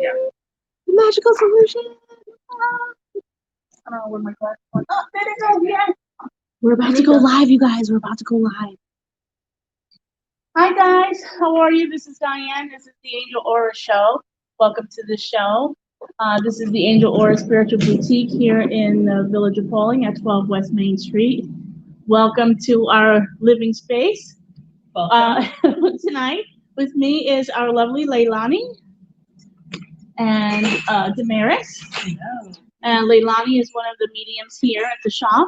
Yeah. The magical solution. I don't know where my glasses are. Oh, there they go. Yeah. We're about to go live, you guys. We're about to go live. Hi, guys. How are you? This is Diane. This is the Angel Aura Show. Welcome to the show. This is the Angel Aura Spiritual Boutique here in the Village of Pauling at 12 West Main Street. Welcome to our living space. Tonight with me is our lovely Leilani and Damaris. Hello. And Leilani is one of the mediums here at the shop.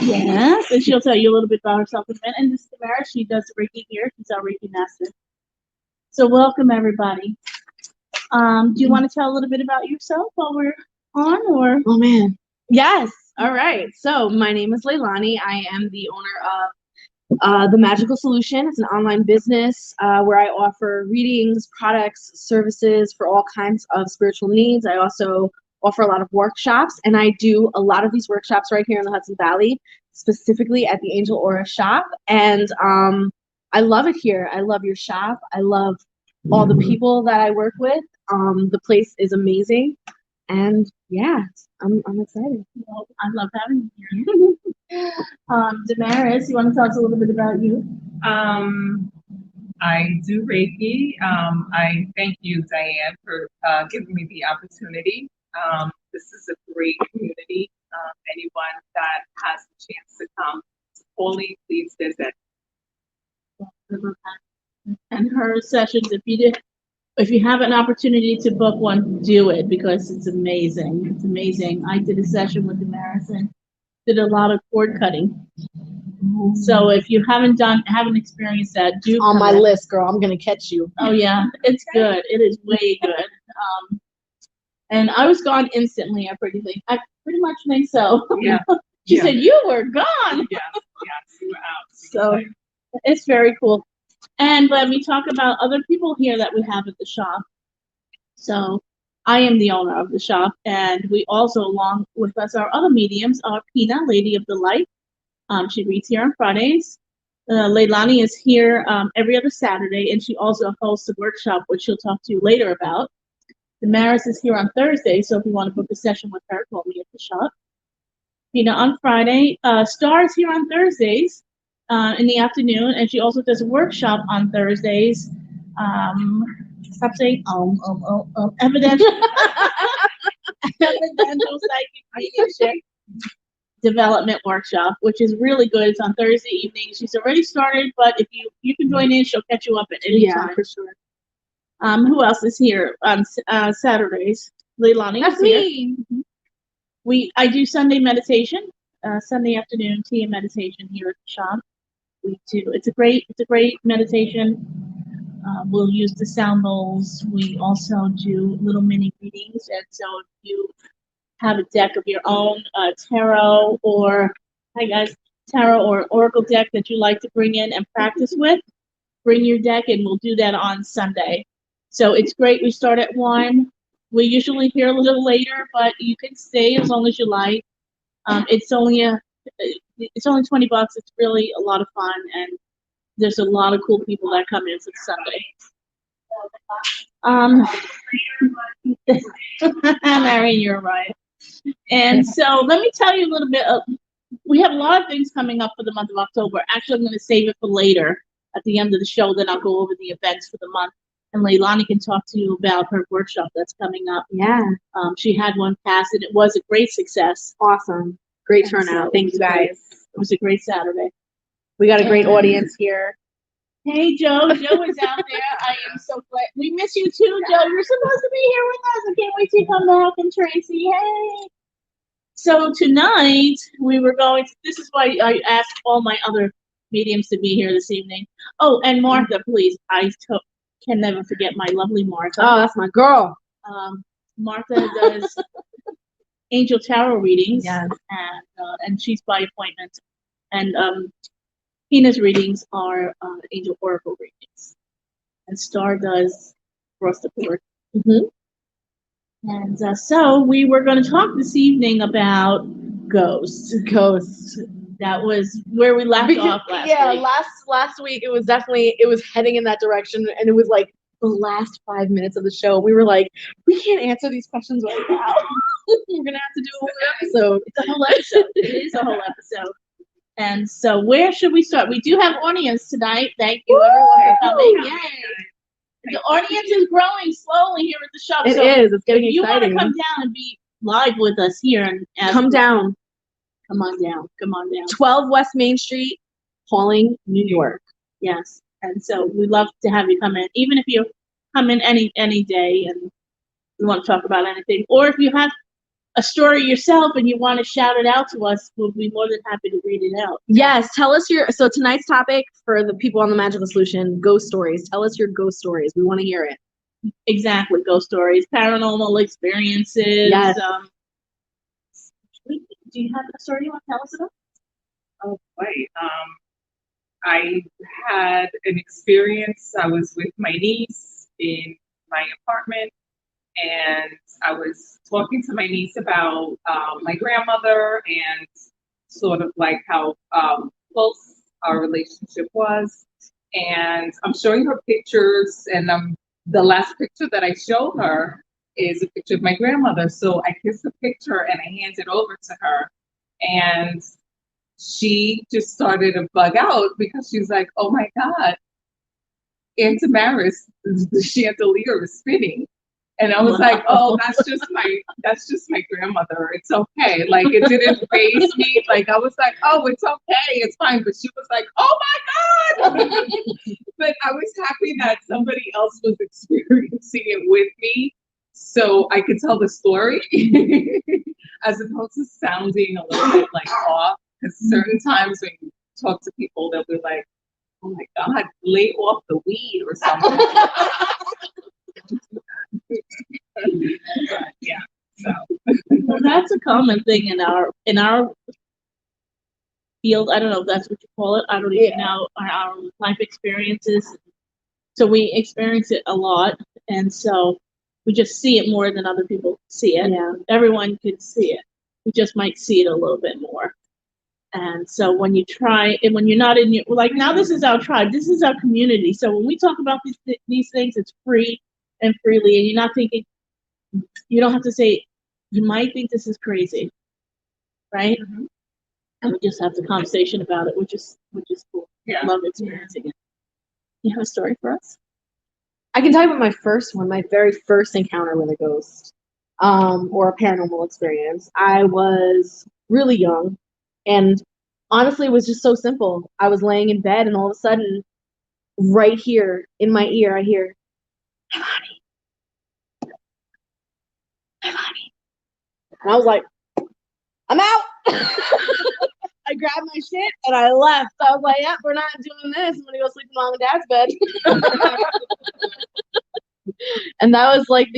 Yes, and she'll tell you a little bit about herself in a minute. And this is Damaris. She does Reiki here. She's our Reiki master. So welcome, everybody. Do you want to tell a little bit about yourself while we're on, or? Oh, man. Yes. All right. So my name is Leilani. I am the owner of The Magical Solution. It's an online business where I offer readings, products, services for all kinds of spiritual needs. I also offer a lot of workshops, and I do a lot of these workshops right here in the Hudson Valley, specifically at the Angel Aura shop. And I love it here. I love your shop. I love all the people that I work with. The place is amazing. And yeah, I'm excited. Well, I love having you here. Damaris, you want to tell us a little bit about you? I do Reiki. I thank you, Diane, for giving me the opportunity. This is a great community. Anyone that has a chance to come, only please visit. And her sessions, if you have an opportunity to book one, do it, because it's amazing. It's amazing. I did a session with Damaris and did a lot of cord cutting. So if you haven't experienced that, do On my come in. list, girl. I'm gonna catch you. Oh yeah, it's good. It is way good. And I was gone instantly. I pretty much think so. Yeah. She said you were gone. Yes, you were out. So it's very cool. And let me talk about other people here that we have at the shop. So I am the owner of the shop, and we also, along with us, our other mediums are Pina, Lady of the Light. She reads here on Fridays. Leilani is here every other Saturday, and she also hosts a workshop, which she'll talk to you later about. Damaris is here on Thursday, so if you want to book a session with her, call me at the shop. Pina on Friday. Star is here on Thursdays in the afternoon, and she also does a workshop on Thursdays. Stop saying evidential psychic mediumship development workshop, which is really good. It's on Thursday evening. She's already started, but if you can join in, she'll catch you up at any time. For sure. Who else is here on Saturdays? Leilani. That's me. I do Sunday meditation, Sunday afternoon tea and meditation here at the shop. We do. It's a great meditation. We'll use the sound bowls. We also do little mini readings, and so if you have a deck of your own, tarot or oracle deck that you like to bring in and practice with, bring your deck, and we'll do that on Sunday. So it's great. We start at 1. We usually here a little later, but you can stay as long as you like. It's only $20. It's really a lot of fun, and there's a lot of cool people that come in for Sunday. Marion, you're right. And so let me tell you a little bit we have a lot of things coming up for the month of October. Actually, I'm going to save it for later at the end of the show. Then I'll go over the events for the month. And Leilani can talk to you about her workshop that's coming up. Yeah. She had one pass, and it was a great success. Awesome. Great turnout. Thank you, guys. It was a great Saturday. We got a great audience here. Hey, Joe. Joe is out there. I am so glad. We miss you too, Joe. You're supposed to be here with us. I can't wait till you come back. And Tracy, hey. So tonight, this is why I asked all my other mediums to be here this evening. Oh, and Martha, please. Can never forget my lovely Martha. Oh, that's my girl. Martha does angel tarot readings. Yes. And she's by appointment. And Pina's readings are angel oracle readings. And Star does cross the board. And so we were going to talk this evening about ghosts. That was where we left off last week. Last week it was heading in that direction, and it was like the last 5 minutes of the show. We were like, we can't answer these questions right now. We're gonna have to do a whole episode. It's a whole episode. It is a whole episode. And so where should we start? We do have audience tonight. Thank you everyone for coming. Yay. The audience is growing slowly here at the shop. It so is. It's getting if you exciting. want to come down and be live with us here and Come down. Come on down. Come on down. 12 West Main Street, Pawling, New York. Yes. And so we'd love to have you come in, even if you come in any day and you want to talk about anything, or if you have a story yourself and you want to shout it out to us, we'll be more than happy to read it out. Yes, tell us so tonight's topic for the people on the Magical Solution, ghost stories. Tell us your ghost stories. We want to hear it. Exactly, ghost stories, paranormal experiences. Yes. Do you have a story you want to tell us about? Oh, right. I had an experience. I was with my niece in my apartment, and I was talking to my niece about my grandmother and sort of like how close our relationship was. And I'm showing her pictures, and the last picture that I showed her is a picture of my grandmother. So I kissed the picture and I hand it over to her. And she just started to bug out because she was like, oh my God, Aunt Damaris, the chandelier is spinning. And I was like, oh, that's just my grandmother. It's okay. Like, it didn't faze me. Like, I was like, oh, it's okay. It's fine. But she was like, oh my God. But I was happy that somebody else was experiencing it with me so I could tell the story as opposed to sounding a little bit like off. Because certain times when you talk to people, they'll be like, oh my God, lay off the weed or something. But, yeah, so. Well, that's a common thing in our field. I don't know if that's what you call it. I don't even know our life experiences. So we experience it a lot, and so we just see it more than other people see it. Yeah. Everyone could see it. We just might see it a little bit more. And so when you try, and when you're not in your, like now this is our tribe, this is our community. So when we talk about these things, it's free and freely, and you're not thinking, you don't have to say, you might think this is crazy, right? Mm-hmm. And we just have the conversation about it, which is cool. Yeah. I love experiencing it. You have a story for us? I can tell you about my very first encounter with a ghost, or a paranormal experience. I was really young, and honestly, it was just so simple. I was laying in bed, and all of a sudden, right here in my ear, I hear, Leilani. And I was like, I'm out. I grabbed my shit and I left. I was like, yep, we're not doing this. I'm gonna go sleep in Mom and Dad's bed. And that was like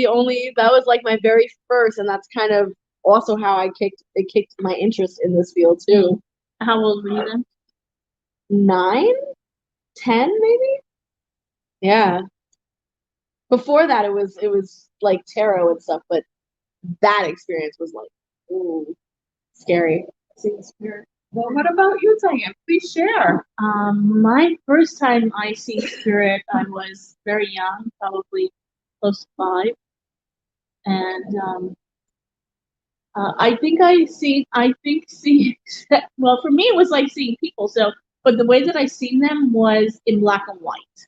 my very first, and that's kind of also how it kicked my interest in this field too. How old were you then? 9, 10 maybe? Yeah. Before that it was like tarot and stuff, but that experience was like, ooh, scary. Seeing spirit. Well, what about you, Diane? Please share. My first time I see spirit, I was very young, probably close to 5, and I think seeing. Well, for me, it was like seeing people. So, but the way that I seen them was in black and white.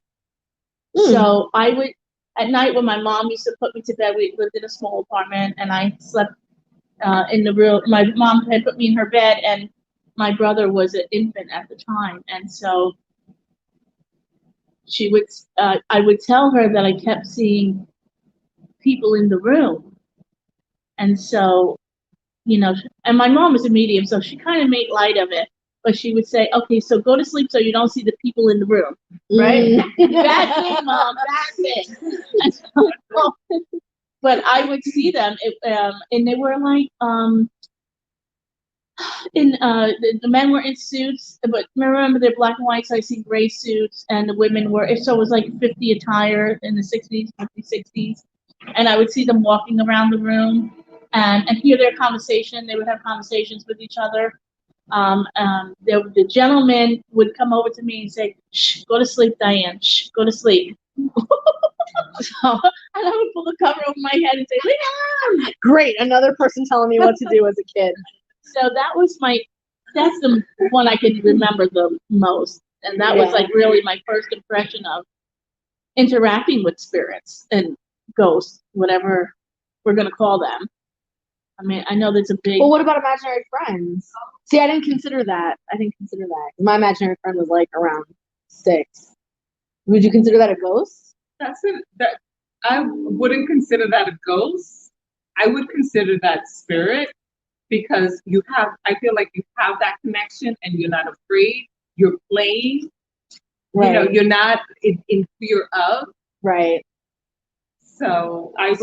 So I would at night when my mom used to put me to bed. We lived in a small apartment, and I slept in the room. My mom had put me in her bed, and my brother was an infant at the time, and so she would. I would tell her that I kept seeing people in the room, and so, and my mom was a medium, so she kind of made light of it. But she would say, "Okay, so go to sleep so you don't see the people in the room, right?" Bad thing, Mom. Bad thing. But I would see them, and they were like, the men were in suits, but remember they're black and white, so I see gray suits, and the women were, so it was like 50 attire in the 60s, 60s, and I would see them walking around the room and hear their conversation. They would have conversations with each other. The gentleman would come over to me and say, "Shh, go to sleep, Diane. Shh, go to sleep." So, and I would pull the cover over my head and say, Leon! Great, another person telling me what to do as a kid. So that's the one I can remember the most. And that was like really my first impression of interacting with spirits and ghosts, whatever we're going to call them. I mean, I know there's a big. Well, what about imaginary friends? See, I didn't consider that. My imaginary friend was like around 6. Would you consider that a ghost? That I wouldn't consider that a ghost. I would consider that spirit because I feel like you have that connection and you're not afraid. You're playing. Right. You're not in fear of. Right. So I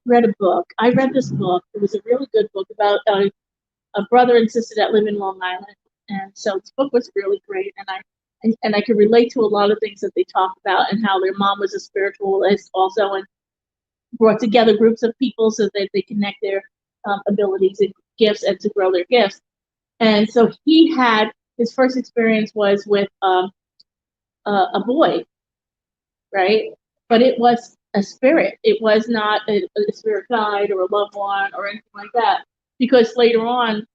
read a book. I read this book. It was a really good book about a brother and sister that live in Long Island. And so this book was really great. And I could relate to a lot of things that they talk about and how their mom was a spiritualist also and brought together groups of people so that they connect their abilities and gifts and to grow their gifts. And so his first experience was with a boy, right? But it was a spirit. It was not a spirit guide or a loved one or anything like that. Because later on,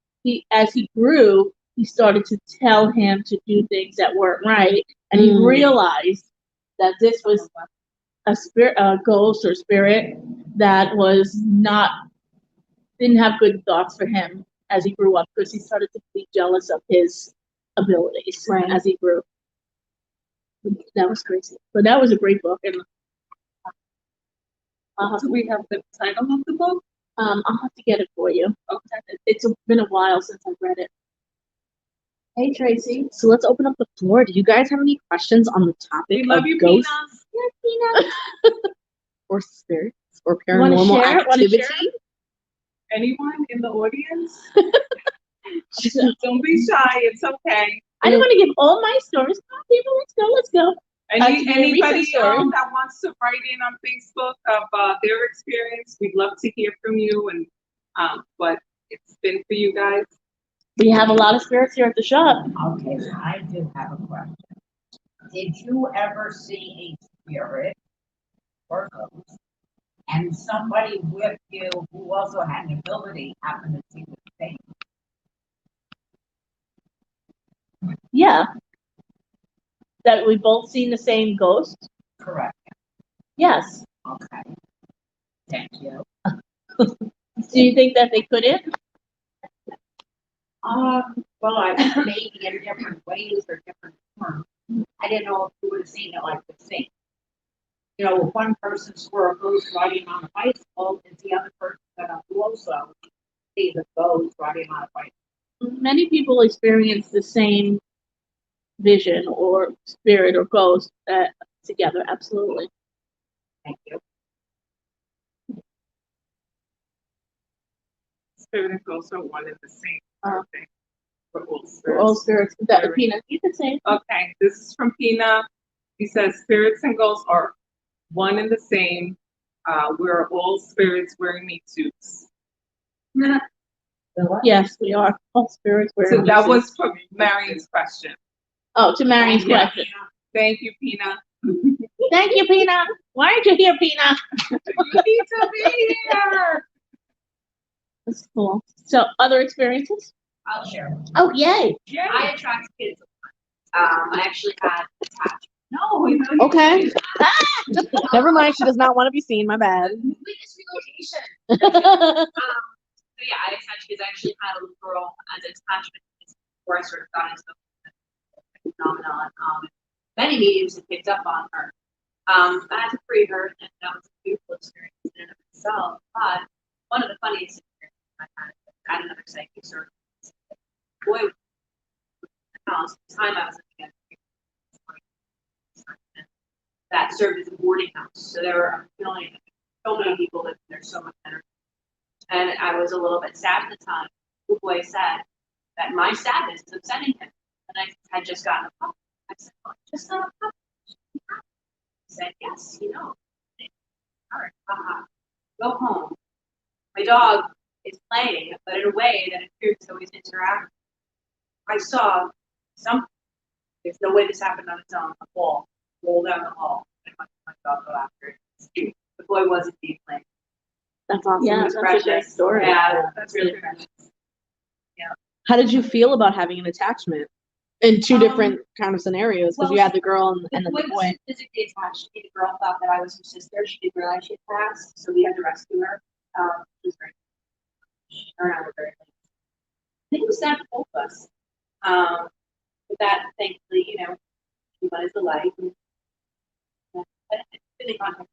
as he grew, he started to tell him to do things that weren't right, and he realized that this was a ghost or spirit that didn't have good thoughts for him as he grew up, because he started to be jealous of his abilities as he grew. That was crazy, but that was a great book. And do we have the title of the book? I'll have to get it for you. Okay. It's been a while since I've read it. Hey, Tracy. So let's open up the floor. Do you guys have any questions on the topic of ghosts? Or spirits or paranormal activity? Anyone in the audience? Don't be shy. It's okay. I don't want to give all my stories. Come on, people, let's go. Anybody that wants to write in on Facebook of their experience, we'd love to hear from you and what it's been for you guys. We have a lot of spirits here at the shop. Okay, so I do have a question. Did you ever see a spirit or ghost and somebody with you who also had an ability happened to see the same? Yeah. That we both seen the same ghost? Correct. Yes. Okay. Thank you. Do you think that they couldn't? Well, maybe in different ways or different forms. I didn't know if you would have seen it like the same. If one person saw a ghost riding on a bicycle, is the other person gonna also see the ghost riding on a bicycle? Many people experience the same vision or spirit or ghost together. Absolutely. Thank you. Spirit and ghost are one and the same. Thing. We're all spirits. Pina, you can say. Okay, this is from Pina. He says spirits and ghosts are one and the same. We're all spirits wearing meat suits. Yes, we are all spirits wearing So that was for Marion's question. Oh, to Marion's question. Thank you, Pina. Thank you, Pina. Why aren't you here, Pina? You need to be here. That's cool. So, other experiences? I'll share. Oh, yay! Yeah. I attract kids. I actually had attachment. No. Okay. Never mind. She does not want to be seen. My bad. Witness relocation. So yeah, I attached kids. I actually had a little girl as an attachment before I sort of got into the phenomenon. Many mediums have picked up on her. I had to free her, and that was a beautiful experience in and of itself. But one of the funniest experiences I had at another psychic service. Boy, the time I was looking at that served as a boarding house. So there were so many people living there, so much energy. And I was a little bit sad at the time. The boy said that my sadness is upsetting him. And I had just gotten a puppy. I said, well, I just got a puppy. He said, yes, All right, go home. My dog is playing, but in a way that appears to always interact. I saw something. There's no way this happened on its own. A ball roll down the hall, and my dog go after it. The boy wasn't being played. That's awesome. Yeah, It was that's a great precious. story. Yeah, that's really precious. How did you feel about having an attachment in two different kind of scenarios? Because well, you had the girl and then the was boy. physically attached to me. The girl thought that I was her sister. She didn't realize she had passed, so we had to rescue her. She was very, her and I were very close. I think it was sad for both of us. But that, thankfully, she was the light. And, really contact.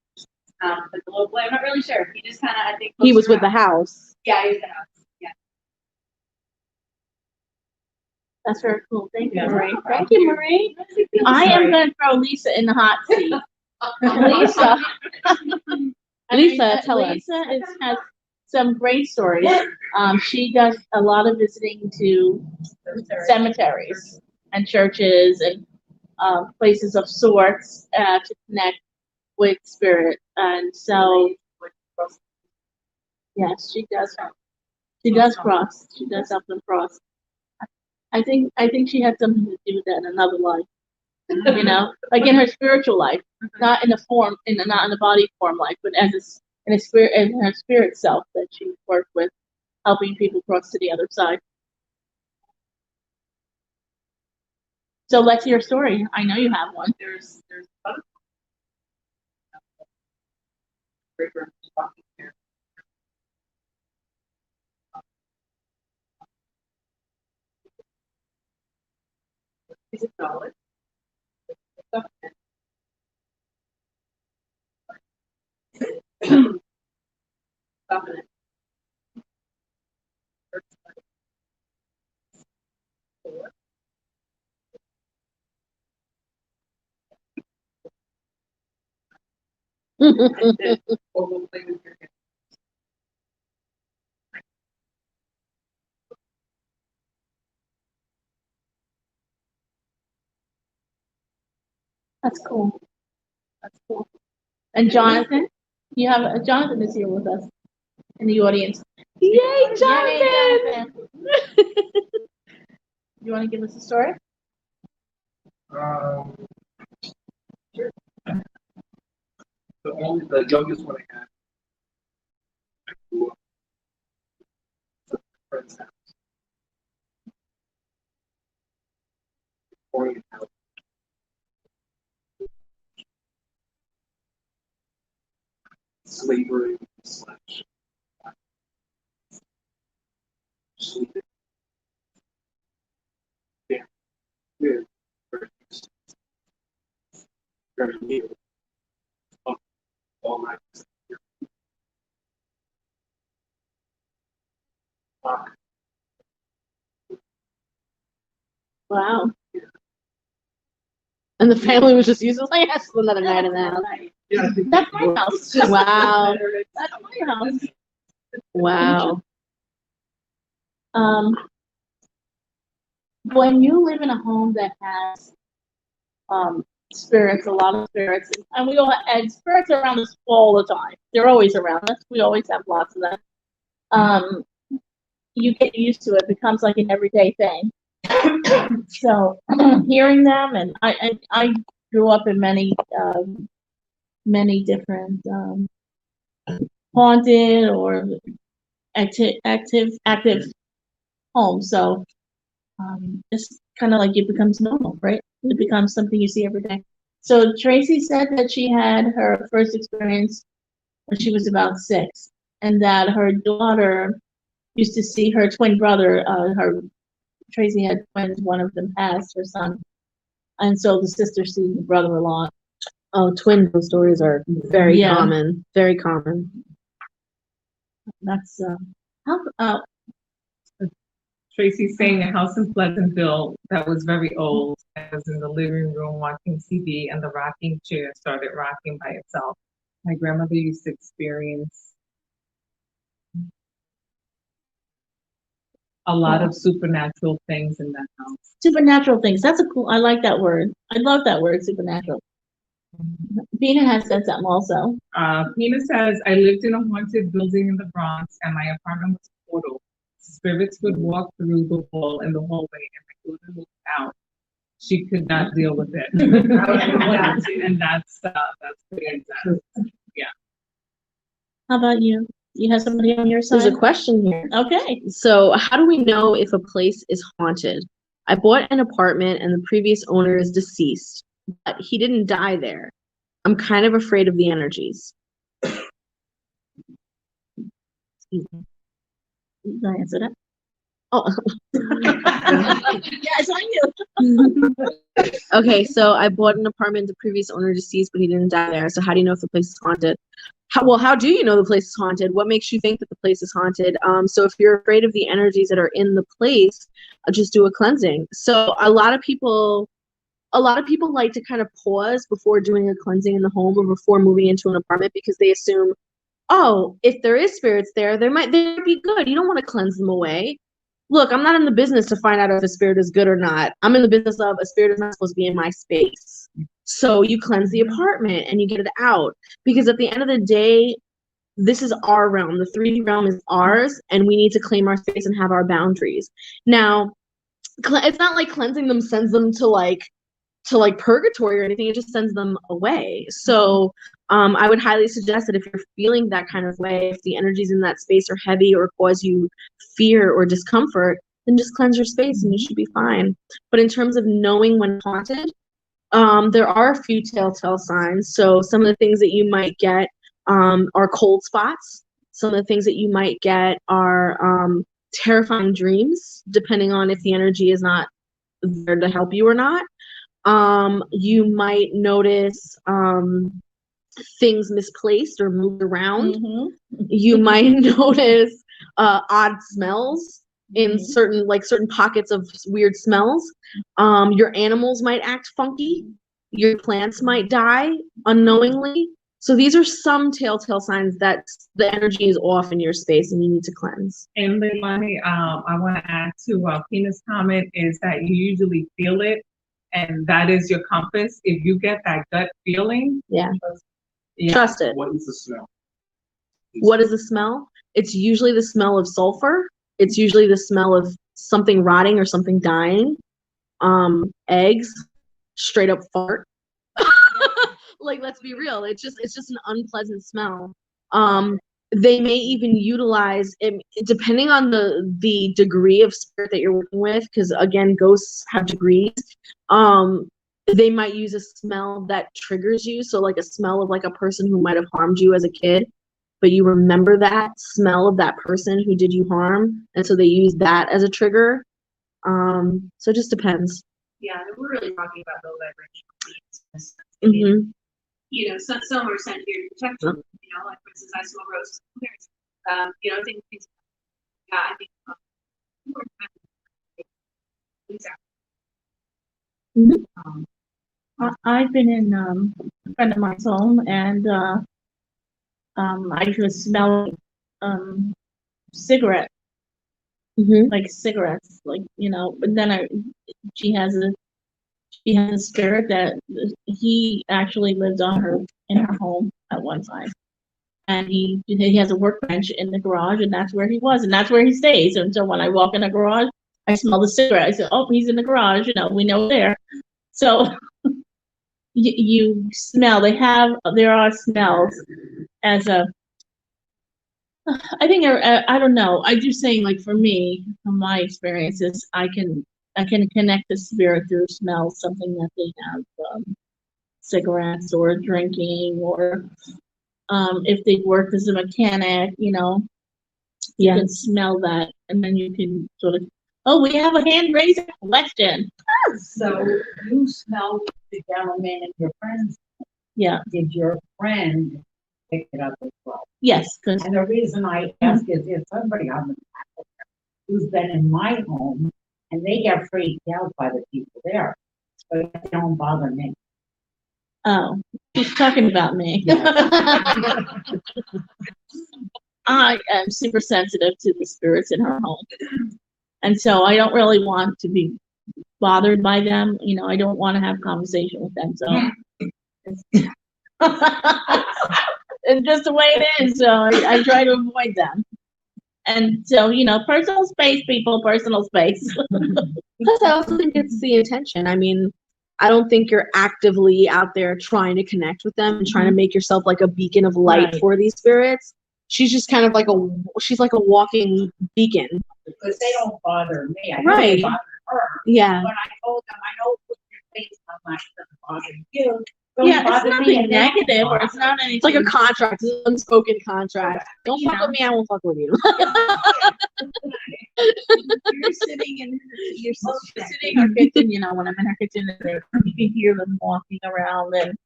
But the little boy, I'm not really sure. He just kind of, I think, He was with around. the house. Yeah, he was the house. Yeah. That's very cool. Thank you, Yeah. Marie. Thank you, Marie. I am going to throw Lisa in the hot seat. Lisa. Lisa, tell us. Lisa has some great stories. She does a lot of visiting to cemeteries and churches and places of sorts to connect with spirit. And so, yes, she does. She does cross. She does help them cross. I think she had something to do with that in another life. Like in her spiritual life, not in not in the body form life, but in a spirit, in her spirit self that she worked with, helping people cross to the other side. So let's hear your story. I know you have one. There's other great girls walking here. Is it solid? Stopping it. Or we'll play with your hands. That's cool. That's cool. And Jonathan, Jonathan is here with us in the audience. Yay, Jonathan! You want to give us a story? Sure. The youngest one I had, I grew up at a friend's house. Boarding house. Slavery slash sleeping. Yeah, we're very used to it. Very new. All night. Wow. And the family was just used to like, yes, another night in the house. Yeah, I think That's my house. Wow. That's my house. Wow. When you live in a home that has spirits, a lot of spirits, and we all and spirits are around us all the time. They're always around us. We always have lots of them. You get used to it. It becomes like an everyday thing. So hearing them, and I grew up in many different haunted or active homes. So it's kind of like it becomes normal, right? It becomes something you see every day. So Tracy said that she had her first experience when she was about 6, and that her daughter used to see her twin brother. Tracy had twins. One of them passed, her son, and so the sister sees the brother a lot. Oh, twin stories are very Yeah. common. Very common. That's how. Tracy's saying a house in Pleasantville that was very old. I was in the living room watching TV and the rocking chair started rocking by itself. My grandmother used to experience a lot of supernatural things in that house. Supernatural things. That's a cool. I like that word. I love that word, supernatural. Bina has said something also. Pina says, I lived in a haunted building in the Bronx and my apartment was a portal. Spirits would walk through the wall in the hallway and my daughter looked out. She could not deal with it. And that's pretty intense. How about you? You have somebody on your side? There's a question here. Okay. So, how do we know if a place is haunted? I bought an apartment and the previous owner is deceased, but he didn't die there. I'm kind of afraid of the energies. Did I answer that? Oh, Yes, I knew. okay. So, I bought an apartment, the previous owner deceased, but he didn't die there. So, how do you know if the place is haunted? How do you know the place is haunted? What makes you think that the place is haunted? So if you're afraid of the energies that are in the place, just do a cleansing. So a lot of people like to kind of pause before doing a cleansing in the home or before moving into an apartment because they assume, oh, if there is spirits there, they might be good. You don't want to cleanse them away. Look, I'm not in the business to find out if a spirit is good or not. I'm in the business of a spirit is not supposed to be in my space. So you cleanse the apartment and you get it out. Because at the end of the day, this is our realm. The 3D realm is ours, and we need to claim our space and have our boundaries. Now, it's not like cleansing them sends them to like purgatory or anything. It just sends them away. So I would highly suggest that if you're feeling that kind of way, if the energies in that space are heavy or cause you fear or discomfort, then just cleanse your space and you should be fine. But in terms of knowing when haunted, there are a few telltale signs. So some of the things that you might get are cold spots. Some of the things that you might get are terrifying dreams, depending on if the energy is not there to help you or not. You might notice things misplaced or moved around. You might notice odd smells in certain pockets of weird smells. Your animals might act funky. Your plants might die unknowingly. So these are some telltale signs that the energy is off in your space and you need to cleanse. And Leilani, I want to add to Pina's comment is that you usually feel it, and that is your compass. If you get that gut feeling, Trust it. What is the smell? What is the smell? It's usually the smell of sulfur. It's usually the smell of something rotting or something dying. Eggs, straight up fart. Like, let's be real. It's just an unpleasant smell. They may even utilize it depending on the degree of spirit that you're working with, because again, ghosts have degrees. They might use a smell that triggers you. So like a smell of like a person who might have harmed you as a kid, but you remember that smell of that person who did you harm. And so they use that as a trigger. So it just depends. Yeah, and we're really talking about low vibrational beings. Mm-hmm. You know, some are sent here to protect you. You know, like for instance, I smell roses. You know, things. Yeah, I think. I've been in a friend of mine's home, and I was smelling cigarette, like cigarettes, like But then she has a spirit that he actually lived in her home at one time, and he has a workbench in the garage, and that's where he was, and that's where he stays. And so when I walk in the garage, I smell the cigarette. I said, "Oh, he's in the garage." We know there. So you smell. There are smells as a. I think I don't know. I'm just saying, like for me, from my experiences, I can connect the spirit through smell, something that they have, cigarettes or drinking, or if they worked as a mechanic, you can smell that, and then you can sort of. Oh, we have a hand raised question. So you smelled the gentleman and your friends. Yeah. Did your friend pick it up as well? Yes, because And the reason I ask is if somebody on the who's been in my home and they get freaked out by the people there, but they don't bother me. oh, she's talking about me. I am super sensitive to the spirits in her home, and so I don't really want to be bothered by them. I don't want to have conversation with them. So it's just the way it is. So I try to avoid them. And so, personal space, people, personal space. Because I also think it's the intention. I mean, I don't think you're actively out there trying to connect with them and trying to make yourself like a beacon of light Right. for these spirits. She's just kind of like she's like a walking beacon. Because they don't bother me. I know Right. they bother her. Yeah. When I told them, I know put your face on my bother you. Don't Yeah, it's bother me, nothing and they don't negative, or bother it's not anything. It's like a contract, it's an unspoken contract. Don't You fuck know. with me, I won't fuck with you. You're sitting in you're sitting in her kitchen, you know, when I'm in her kitchen, and you can hear them walking around, and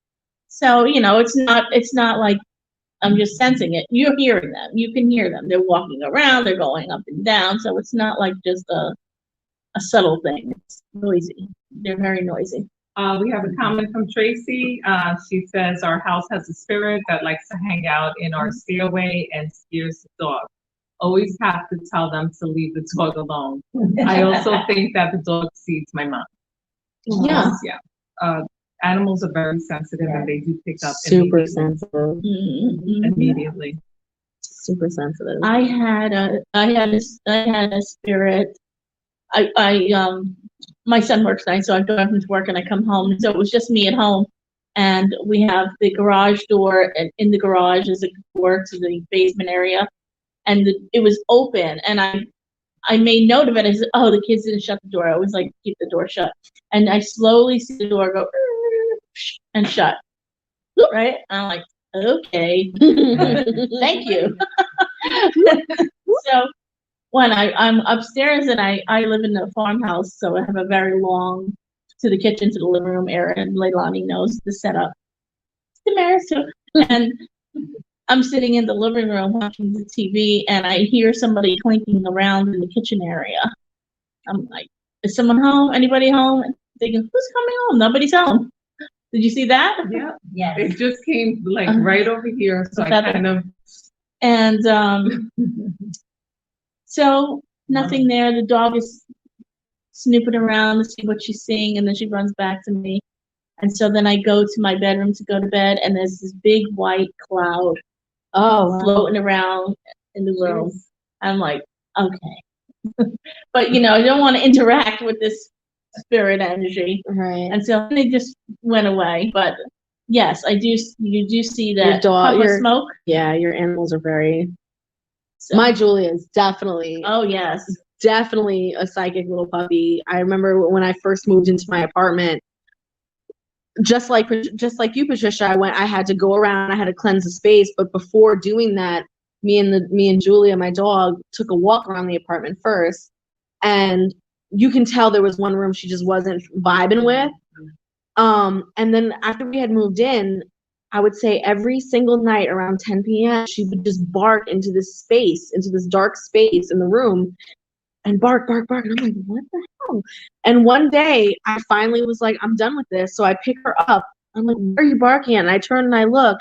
so it's not like I'm just sensing it. You're hearing them. You can hear them. They're walking around. They're going up and down. So it's not like just a subtle thing. It's noisy. They're very noisy. We have a comment from Tracy. She says our house has a spirit that likes to hang out in our stairway and scares the dog. Always have to tell them to leave the dog alone. I also think that the dog sees my mom. Yeah. Yeah. Animals are very sensitive and they do pick up Super sensitive. Mm-hmm. immediately. Super sensitive. I had a spirit. My son works nights, so I go up into work and I come home. So it was just me at home, and we have the garage door, and in the garage is a door to the basement area, and it was open, and I made note of it. I said, "Oh, the kids didn't shut the door." I always like to keep the door shut, and I slowly see the door go and shut. Right? I'm like, okay, thank you. So when I'm upstairs and I live in a farmhouse, so I have a very long to the kitchen to the living room area, and Leilani knows the setup. The mirrors too. And I'm sitting in the living room watching the TV, and I hear somebody clinking around in the kitchen area. I'm like, is someone home? Anybody home? Thinking, who's coming home? Nobody's home. Did you see that? Yeah. Yes. It just came like right over here. So I kind of. And so nothing there. The dog is snooping around to see what she's seeing, and then she runs back to me. And so then I go to my bedroom to go to bed, and there's this big white cloud floating around in the room. I'm like, okay. But, I don't want to interact with this spirit energy. Right. And so they just went away. But yes, you do see that dog, puff of smoke. Yeah, your animals are very... So, My Julia is definitely oh, yes. Definitely a psychic little puppy. I remember when I first moved into my apartment, just like you, Patricia, I had to go around, I had to cleanse the space. But before doing that, me and Julia, my dog, took a walk around the apartment first. And you can tell there was one room she just wasn't vibing with. And then after we had moved in, I would say every single night around 10 p.m., she would just bark into this dark space in the room and bark. And I'm like, what the hell? And one day I finally was like, I'm done with this. So I pick her up. I'm like, where are you barking at? And I turn and I look,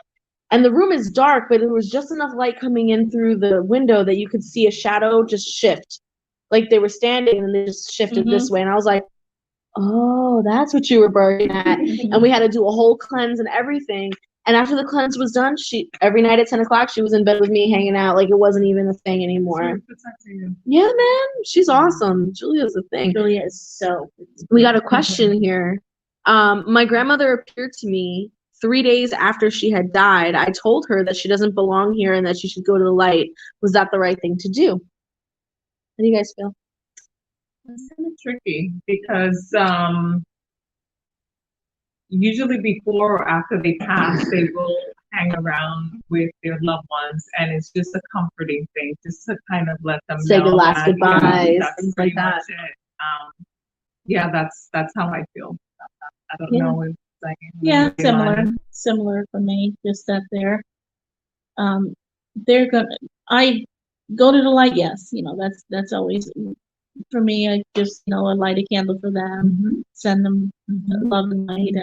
and the room is dark, but there was just enough light coming in through the window that you could see a shadow just shift. Like they were standing and they just shifted this way. And I was like, oh, that's what you were barking at. And we had to do a whole cleanse and everything. And after the cleanse was done, every night at 10 o'clock, she was in bed with me hanging out like it wasn't even a thing anymore. Yeah, man. She's awesome. Julia's a thing. Julia is so. We got a question here. My grandmother appeared to me 3 days after she had died. I told her that she doesn't belong here and that she should go to the light. Was that the right thing to do? How do you guys feel? It's kind of tricky because usually before or after they pass, they will hang around with their loved ones, and it's just a comforting thing, just to kind of let them say know the last goodbyes, that's things pretty like that. much it. Yeah, that's how I feel. I don't know if Yeah, similar for me. Just that I go to the light. Yes, that's always for me. I just I light a candle for them, send them love and light,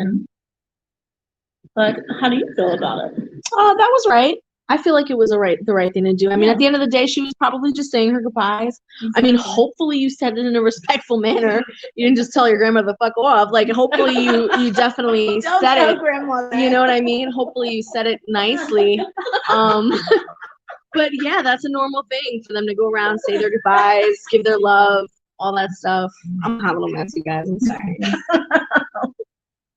But how do you feel about it? Oh, that was right. I feel like it was the right thing to do. I mean, at the end of the day, she was probably just saying her goodbyes. I mean, hopefully you said it in a respectful manner. You didn't just tell your grandmother fuck off. Like, hopefully you definitely said it. You know what I mean? Hopefully you said it nicely. But yeah, that's a normal thing for them to go around, say their goodbyes, give their love, all that stuff. I'm a hot little mess, you guys. I'm sorry.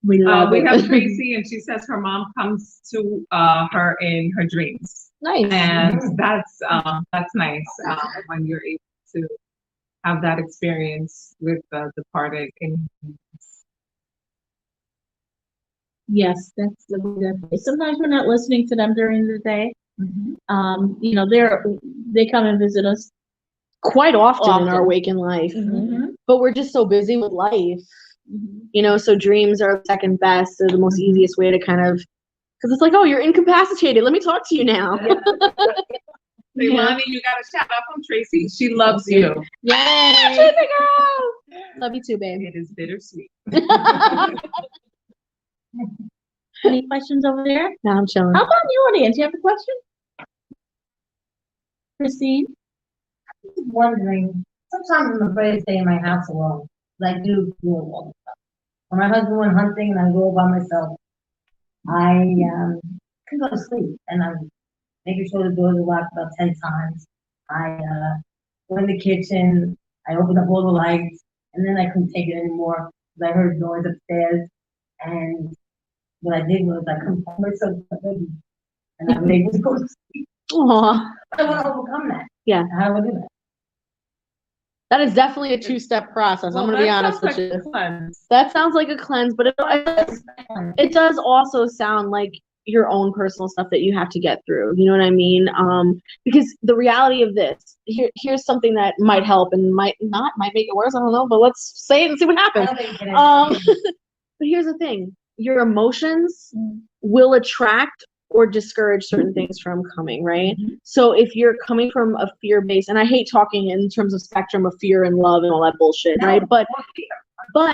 We love We it. have Tracy, and she says her mom comes to her in her dreams, Nice. and that's nice when you're able to have that experience with the departed. Yes, that's the way. Sometimes we're not listening to them during the day. You know, they come and visit us. Quite often in our Often. waking life, Mm-hmm. but we're just so busy with life. You know, so dreams are second best. They're the most easiest way to kind of, because it's like, oh, you're incapacitated. Let me talk to you now. Leilani, you got a shout out from Tracy. She loves you. Yay, Tracy girl. Love you too, babe. It is bittersweet. Any questions over there? No, I'm chilling. How about the audience? You have a question? Christine? Wondering, sometimes I'm afraid to stay in my house alone. 'Cause I do all the stuff. When my husband went hunting and I go by myself, I can go to sleep and I'm making sure the doors are locked about 10 times. I go in the kitchen, I open up all the lights, and then I couldn't take it anymore because I heard noise upstairs. And what I did was I confined myself to the bedroom and I was able to go to sleep. Aw, I want to overcome that. Yeah. How do I do that? that is definitely a two-step process. I'm gonna be honest with you. That sounds like a cleanse, but it does also sound like your own personal stuff that you have to get through. You know what I mean? Because the reality of this, here's something that might help and might make it worse. I don't know, but let's say it and see what happens. But here's the thing: your emotions will attract or discourage certain things from coming, right? So if you're coming from a fear base, and I hate talking in terms of spectrum of fear and love and all that bullshit, right? But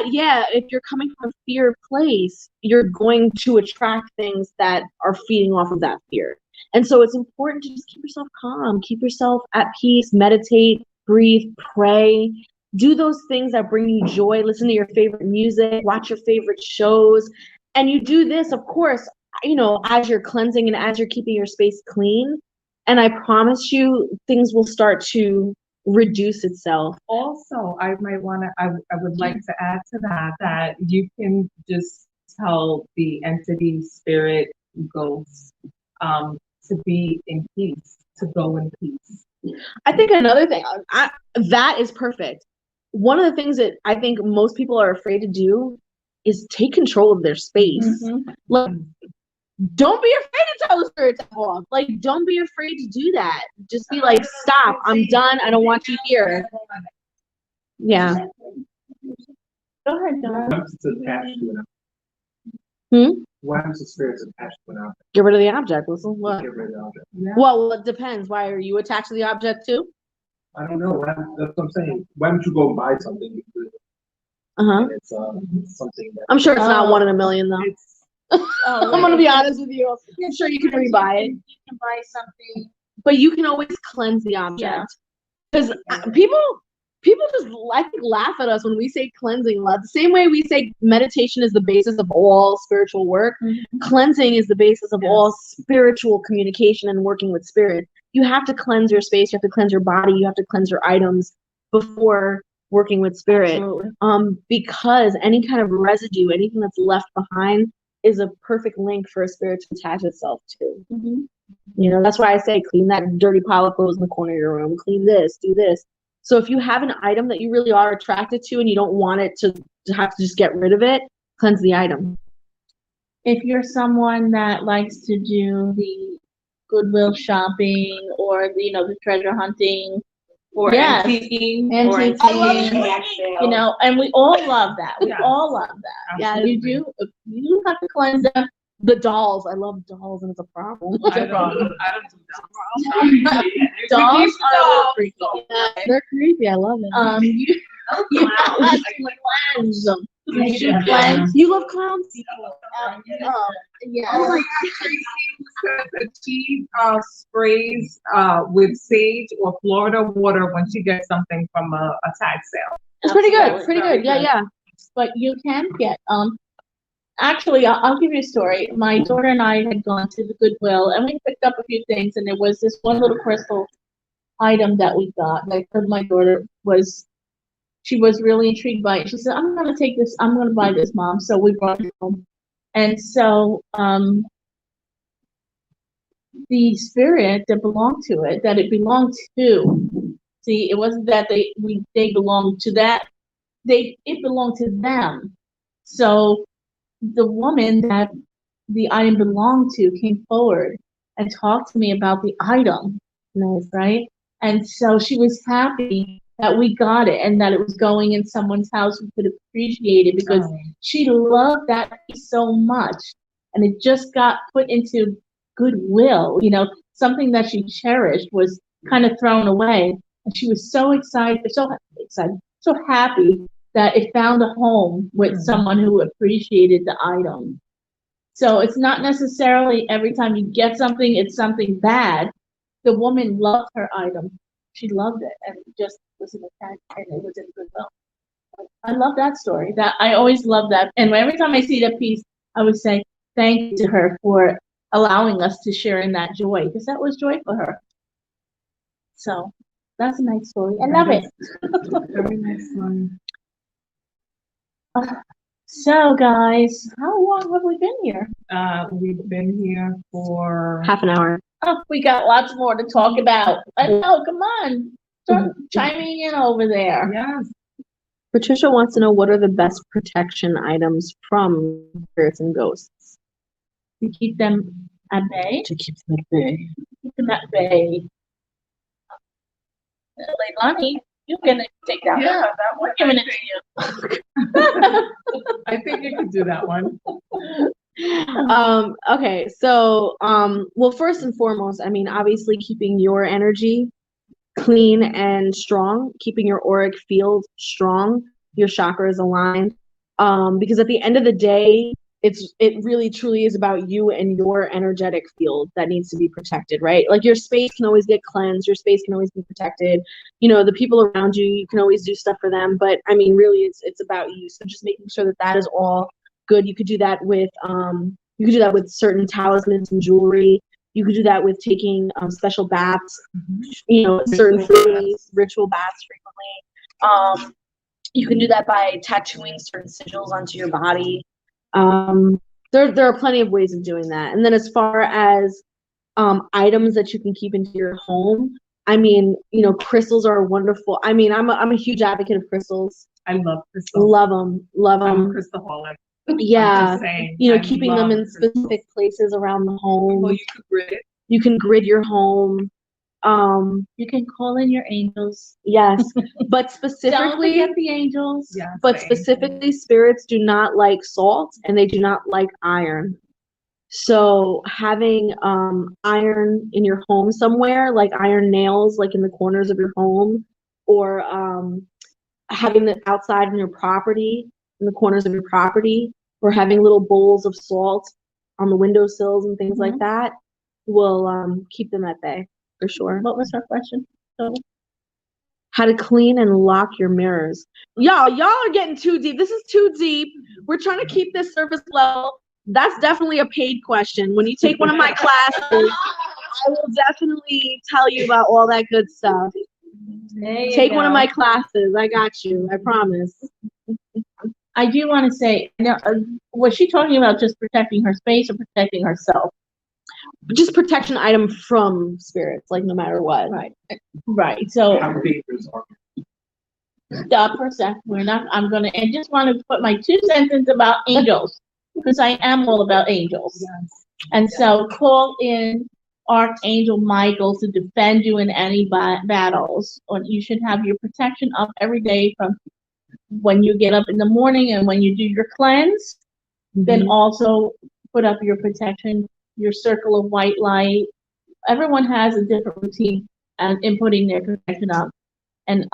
yeah, if you're coming from a fear place, you're going to attract things that are feeding off of that fear. And so it's important to just keep yourself calm, keep yourself at peace, meditate, breathe, pray, do those things that bring you joy, listen to your favorite music, watch your favorite shows. And you do this, of course, you know, as you're cleansing and as you're keeping your space clean. And I promise you, things will start to reduce itself. Also, I would like to add to that you can just tell the entity, spirit, ghost, to be in peace, to go in peace. I think another thing, that is perfect. One of the things that I think most people are afraid to do is take control of their space. Like, don't be afraid to tell the spirit to F off. Like, don't be afraid to do that. Just be like, stop, I'm done, I don't want you here. Yeah. Go ahead, John. What happens to attached to Hmm? What happens to spirits attached to an object? Get rid of the object. Listen, what? Get rid of the object. Well, it depends. Why are you attached to the object too? I don't know. That's what I'm saying. Why don't you go buy something because it's something that I'm sure it's not one in a million though. It's I'm gonna be honest with you. I'm sure you can rebuy it. You can buy something. But you can always cleanse the object. Because people just, I think, laugh at us when we say cleansing. The same way we say meditation is the basis of all spiritual work, cleansing is the basis of all spiritual communication and working with spirit. You have to cleanse your space, you have to cleanse your body, you have to cleanse your items before working with spirit. Because any kind of residue, anything that's left behind, is a perfect link for a spirit to attach itself to. You know, that's why I say clean that dirty pile of clothes in the corner of your room, clean this, do this. So if you have an item that you really are attracted to and you don't want it to have to just get rid of it, cleanse the item. If you're someone that likes to do the Goodwill shopping or the treasure hunting, or antiquing. you know, and we all love that. We Yes. all love that. Yeah, Absolutely. you have to cleanse them. The dolls, I love dolls, and it's a problem. I don't do that. Dolls are a little freaky. They're creepy. I love it. You have to cleanse them. You should cleanse. You love clowns? Yeah. Oh my God, Tracy says that she sprays with sage or Florida water when she gets something from a tag sale. It's pretty good. Absolutely. Pretty good. Yeah. But you can get actually, I'll give you a story. My daughter and I had gone to the Goodwill and we picked up a few things, and there was this one little crystal item that we got. Like my daughter she was really intrigued by it. She said, I'm going to take this, I'm going to buy this, Mom. So we brought it home. And so the spirit that belonged to it, that it belonged to, see, it wasn't that they belonged to that, it belonged to them. So the woman that the item belonged to came forward and talked to me about the item, right? And so she was happy that we got it and that it was going in someone's house who could appreciate it because she loved that piece so much. And it just got put into goodwill, something that she cherished was kind of thrown away. And she was so excited, so happy that it found a home with someone who appreciated the item. So it's not necessarily every time you get something, it's something bad. The woman loved her item. She loved it, and it just was in a tag, and it was in goodwill. I love that story. That I always love that, and every time I see that piece, I would say thank you to her for allowing us to share in that joy, because that was joy for her. So that's a nice story. I love it. Very nice one. So, guys, how long have we been here? We've been here for Half an hour. Oh, we got lots more to talk about. I know, come on. Start chiming in over there. yes. Patricia wants to know what are the best protection items from spirits and ghosts To keep them at bay. to keep them at bay. Keep them at bay. Leilani, you can take that Yeah, one. that We're one. giving it to you. I think you could do that one. Okay, so well, first and foremost, I mean, obviously keeping your energy clean and strong, keeping your auric field strong, your chakras aligned. Because at the end of the day, it really truly is about you and your energetic field that needs to be protected, right? Like your space can always get cleansed, your space can always be protected. The people around you, you can always do stuff for them, but I mean, really, it's about you. So just making sure that is all good. You could do that with certain talismans and jewelry. You could do that with taking special baths, certain frequencies, ritual baths frequently. You can do that by tattooing certain sigils onto your body. There are plenty of ways of doing that. And then as far as items that you can keep into your home, I mean, crystals are wonderful. I mean, I'm a huge advocate of crystals. I love crystals. Love them. I'm a crystalholic. Yeah. I Keeping them in crystals. specific places around the home. Well, you could grid it. You can grid your home. You can call in your angels. Yes, but Don't specifically, forget the angels. Yeah. but same. specifically, spirits do not like salt and they do not like iron. So having iron in your home somewhere, like iron nails, like in the corners of your home, or having it outside in your property, in the corners of your property, or having little bowls of salt on the windowsills and things like that, will keep them at bay for sure. What was her question? So, How to clean and lock your mirrors. Y'all are getting too deep. This is too deep. We're trying to keep this surface level. That's definitely a paid question. When you take one of my classes, I will definitely tell you about all that good stuff. Take one of my classes. I got you. I promise. I do want to say, was she talking about just protecting her space or protecting herself? Just protection item from spirits, like no matter what. Right. So, How dangerous are I'm going to, and just want to put my 2 sentences about angels, because I am all about angels. Yes. And so call in Archangel Michael to defend you in any battles. Or you should have your protection up every day from when you get up in the morning and when you do your cleanse. Then also put up your protection, your circle of white light. Everyone has a different routine and in putting their protection up. And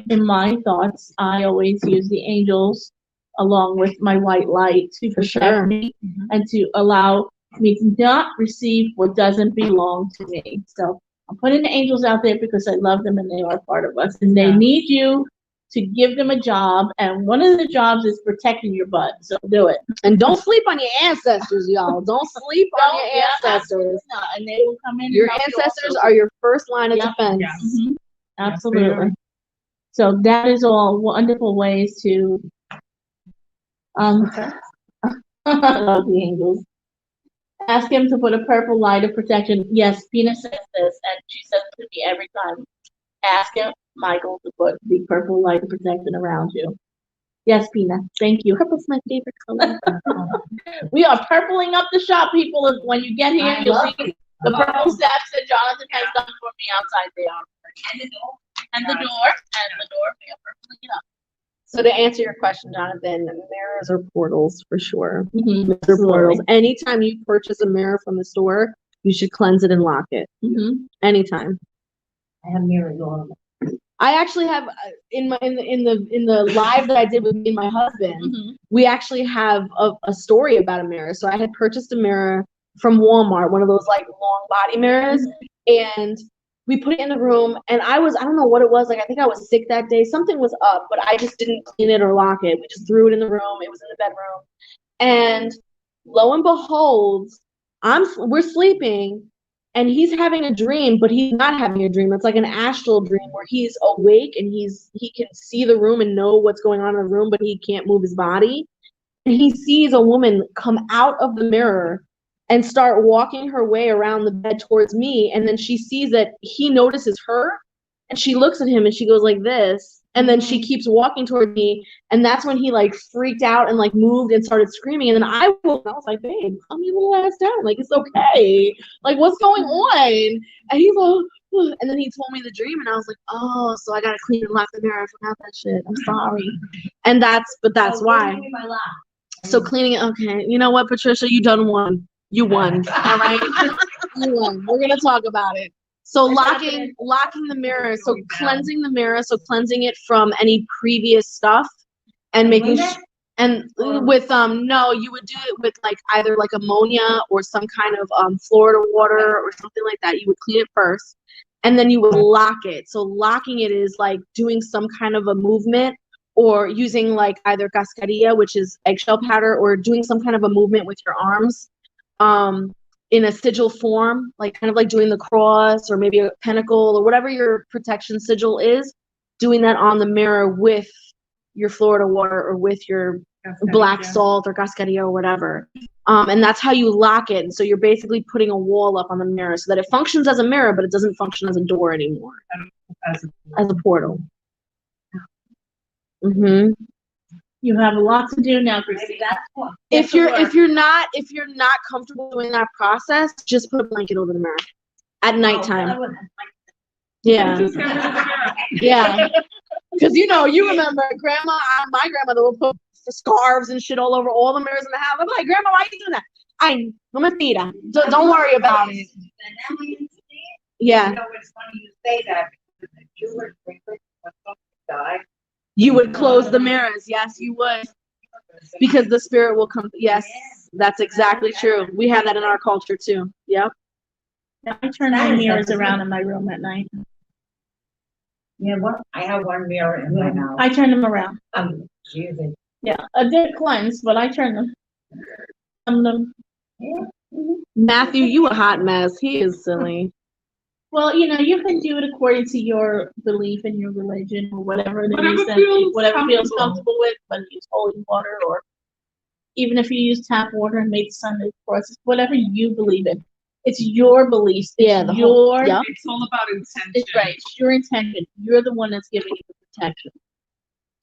in my thoughts, I always use the angels along with my white light to protect me and to allow me to not receive what doesn't belong to me. So I'm putting the angels out there because I love them and they are part of us. And they need you to give them a job. And one of the jobs is protecting your butt. So do it. And don't sleep on your ancestors, y'all. Don't sleep on your ancestors. And they will come in. Your ancestors are your first line of defense. Yes. Absolutely. So that is all wonderful ways to I love the angels. Ask him to put a purple light of protection. Yes, Pina says this, and she says it to me every time. Ask him, Michael, to put the purple light of protection around you. Yes, Pina. Thank you. Purple's my favorite color. We are purpling up the shop, people. When you get here, you'll see the purple steps that Jonathan has done for me outside there. And the door. And the door. We are purpling it up. So to answer your question, Jonathan, mirrors are portals for sure. Mm-hmm. They're portals. Anytime you purchase a mirror from the store, you should cleanse it and lock it. Mm-hmm. Anytime. I have mirrors all over. I actually have in the live that I did with me and my husband, Mm-hmm. we actually have a story about a mirror. So I had purchased a mirror from Walmart, one of those like long body mirrors, and we put it in the room, and I don't know what it was, like I think I was sick that day, something was up, but I just didn't clean it or lock it. We just threw it in the room. It was in the bedroom, and lo and behold, we're sleeping, and he's having a dream, but he's not having a dream. It's like an astral dream where he's awake and he can see the room and know what's going on in the room, but he can't move his body. And he sees a woman come out of the mirror and start walking her way around the bed towards me. And then she sees that he notices her, and she looks at him and she goes like this. And then she keeps walking toward me. And that's when he like freaked out and like moved and started screaming. And then I woke up, I was like, babe, calm your little ass down. Like, it's okay. Like, what's going on? And he's like, ugh. And then he told me the dream, and I was like, oh, so I gotta clean and lock the mirror. I forgot that shit. I'm sorry. And that's why. So cleaning it, okay. You know what, Patricia, you done won. You won. All right. You won. We're gonna talk about it. So locking the mirror, so cleansing the mirror, so cleansing it from any previous stuff, and making with no, you would do it with like either like ammonia or some kind of Florida water or something like that. You would clean it first, and then you would lock it. So locking it is like doing some kind of a movement, or using like either cascarilla, which is eggshell powder, or doing some kind of a movement with your arms. In a sigil form, like kind of like doing the cross or maybe a pentacle or whatever your protection sigil is, doing that on the mirror with your Florida water or with your black salt or cascarilla or whatever. And that's how you lock it. And so you're basically putting a wall up on the mirror so that it functions as a mirror, but it doesn't function as a door anymore. As a portal. Mm-hmm. You have a lot to do now, Christine. If you're not comfortable doing that process, just put a blanket over the mirror at nighttime. Yeah. Yeah. Because you remember my grandmother would put scarves and shit all over all the mirrors in the house. I'm like, Grandma, why are you doing that? I'm a tita. Don't worry about it. Yeah. It's funny you say that because if you were when somebody died, you would close the mirrors. Yes, you would. Because the spirit will come. Yes, that's exactly true. We have that in our culture too. Yep. I turn my mirrors around in my room at night. Yeah, I have one mirror in my house. I turn them around. Jesus. Yeah, they're cleansed, but I turn them. Matthew, you a hot mess. He is silly. Well, you can do it according to your belief in your religion or whatever it is that whatever feels comfortable with, whether you use holy water or even if you use tap water and make Sunday crosses, whatever you believe in. It's your beliefs. It's It's all about intention. It's right. It's your intention. You're the one that's giving you the protection.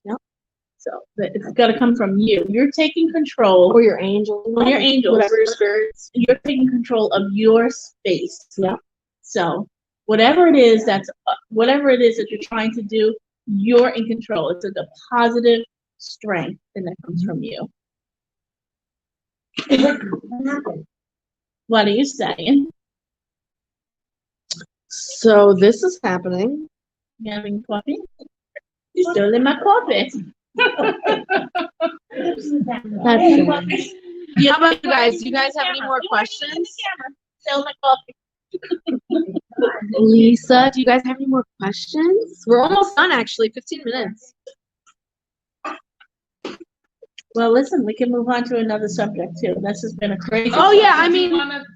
Yep. So it's got to come from you. You're taking control. Or your angels. Or your angels. Whatever your spirits. You're taking control of your space. Yeah. So whatever it is that you're trying to do, you're in control. It's like a positive strength, and that comes from you. What are you saying? So this is happening. You having coffee? You stole in my coffee. That's silly. How about you guys? Do you guys have any more questions? Stole my coffee. Lisa, do you guys have any more questions? We're almost done, actually. 15 minutes. Well, listen, we can move on to another subject too. This has been a crazy. Oh yeah, I mean,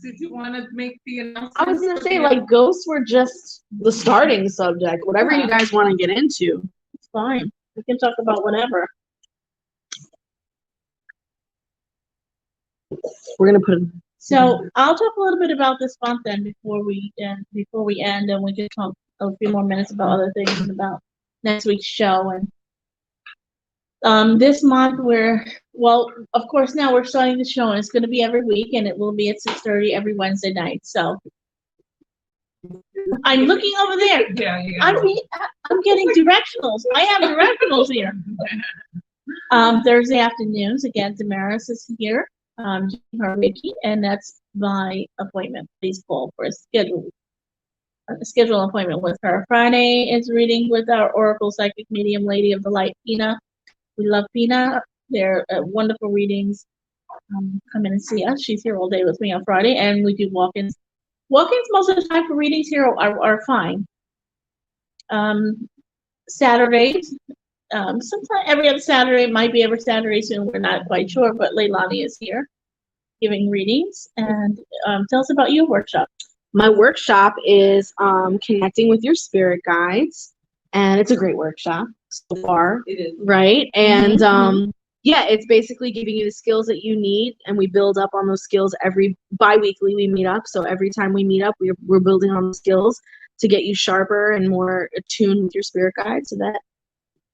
did you want to make the announcement? I was gonna say like ghosts were just the starting subject. Whatever you guys want to get into. fine. We can talk about whatever. We're gonna put. So I'll talk a little bit about this month then before we end, and we can talk a few more minutes about other things about next week's show. And this month of course now we're starting the show, and it's going to be every week, and it will be at 6:30 every Wednesday night. So I'm looking over there. Yeah, yeah. I'm getting directionals. I have directionals here. Thursday afternoons, again, Damaris is here, doing her Reiki, and that's by appointment. Please call for a schedule appointment with her. Friday is reading with our Oracle Psychic Medium Lady of the Light, Pina. We love Pina. They're wonderful readings. Come in and see us. She's here all day with me on Friday, and we do walk-ins. Walk-ins most of the time for readings here are fine. Saturdays, sometime every other Saturday, might be every Saturday soon, we're not quite sure, but Leilani is here giving readings. And tell us about your workshop. My workshop is connecting with your spirit guides, and it's a great workshop so far. It is. Right? And Mhm. yeah, it's basically giving you the skills that you need, and we build up on those skills bi-weekly we meet up. So every time we meet up, we're building on the skills to get you sharper and more attuned with your spirit guide so that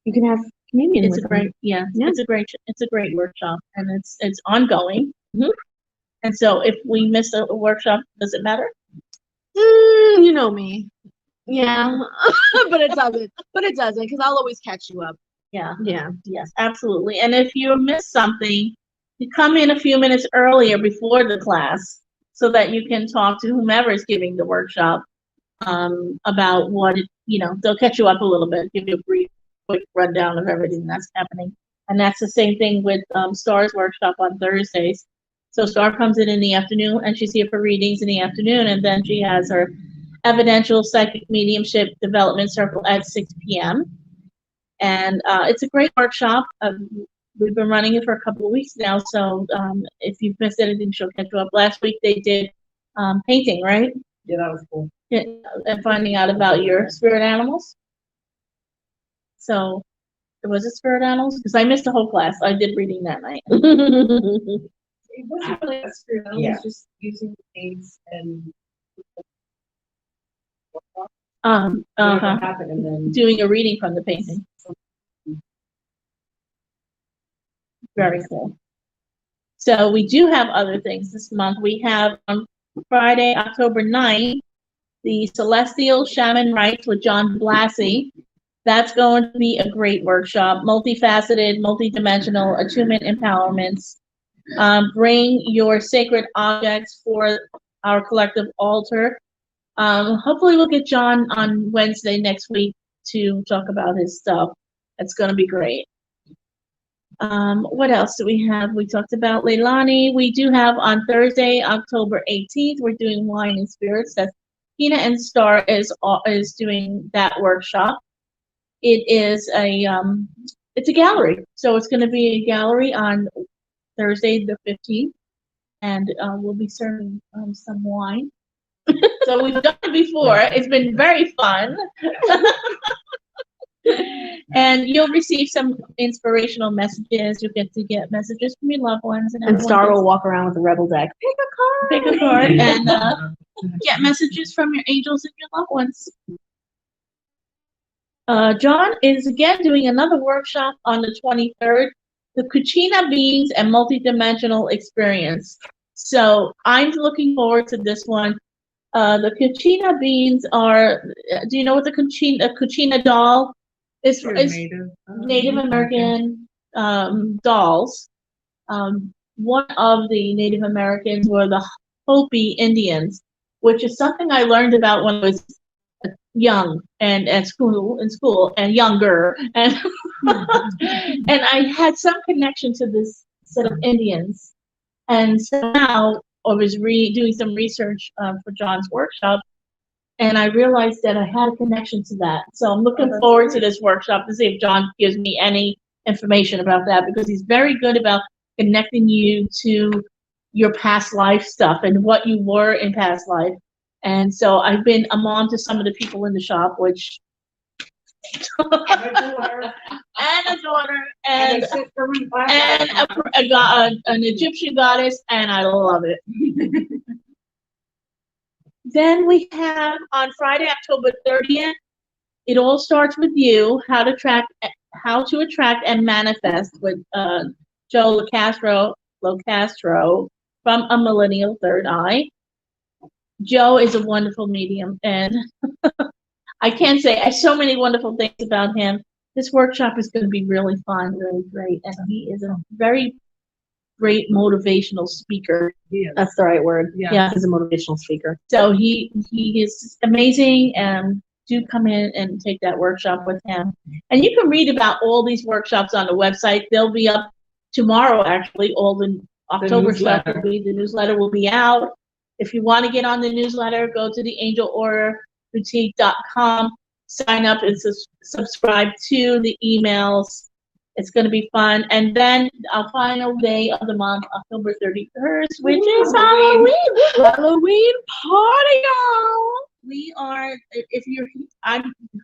you can have communion It's with a great, them. yeah, Yeah. it's a great workshop, and it's ongoing. Mhm. And so if we miss a workshop, does it matter? You know me. Yeah. But it doesn't. Because I'll always catch you up. Yeah. Yeah. Yes, absolutely. And if you miss something, you come in a few minutes earlier before the class so that you can talk to whomever is giving the workshop about they'll catch you up a little bit, give you a quick rundown of everything that's happening. And that's the same thing with Star's workshop on Thursdays. So Star comes in the afternoon, and she's here for readings in the afternoon, and then she has her evidential psychic mediumship development circle at 6 p.m. And it's a great workshop. We've been running it for a couple of weeks now, so if you've missed anything, she'll catch you up. Last week they did painting, right? Yeah, that was cool. Yeah, and finding out about your spirit animals. So, was it spirit animals? Because I missed the whole class. I did reading that night. It wasn't really a spirit, I Yeah. was just using paints and Uh-huh. whatever happened, and then Doing a reading from the painting. Very cool. So we do have other things this month. We have on Friday, October 9th, the Celestial Shaman Rites with John Blassie. That's going to be a great workshop, multifaceted, multidimensional attunement empowerments. Bring your sacred objects for our collective altar. Hopefully we'll get John on Wednesday next week to talk about his stuff. It's going to be great. What else do we have? We talked about Leilani. We do have on Thursday, October 18th, we're doing Wine and Spirits. That's Tina and Star is doing that workshop. It is it's a gallery. So it's going to be a gallery on Thursday the 15th, and we'll be serving some wine. So we've done it before. It's been very fun. And you'll receive some inspirational messages. You get to get messages from your loved ones. And Star will walk around with a rebel deck. Pick a card and get messages from your angels and your loved ones. John is again doing another workshop on the 23rd, the Cucina Beans and Multidimensional Experience. So I'm looking forward to this one. The Cucina beans are, do you know what the Cucina doll is? It's Native American dolls. One of the Native Americans were the Hopi Indians, which is something I learned about when I was young and at school and younger, and and I had some connection to this set of Indians, and so now I was doing some research for John's workshop, and I realized that I had a connection to that. So I'm looking forward to this workshop to see if John gives me any information about that, because he's very good about connecting you to your past life stuff and what you were in past life. And so I'm on to some of the people in the shop, which And a daughter, and a daughter, and and a sister and five and an Egyptian goddess, and I love it. Then we have on Friday, October 30th, it all starts with you, how to attract and manifest with Joe Locastro from A Millennial Third Eye. Joe is a wonderful medium, and I can't say I have so many wonderful things about him. This workshop is going to be really fun, really great, and he is a very great motivational speaker. That's the right word. Yeah. He's a motivational speaker. So he is amazing, and do come in and take that workshop with him. And you can read about all these workshops on the website. They'll be up tomorrow, actually. All the October stuff will be, the newsletter will be out. If you want to get on the newsletter, go to the angelorderboutique.com, sign up and subscribe to the emails. It's going to be fun. And then our final day of the month, October 31st, which is Halloween. Halloween party, y'all. We are,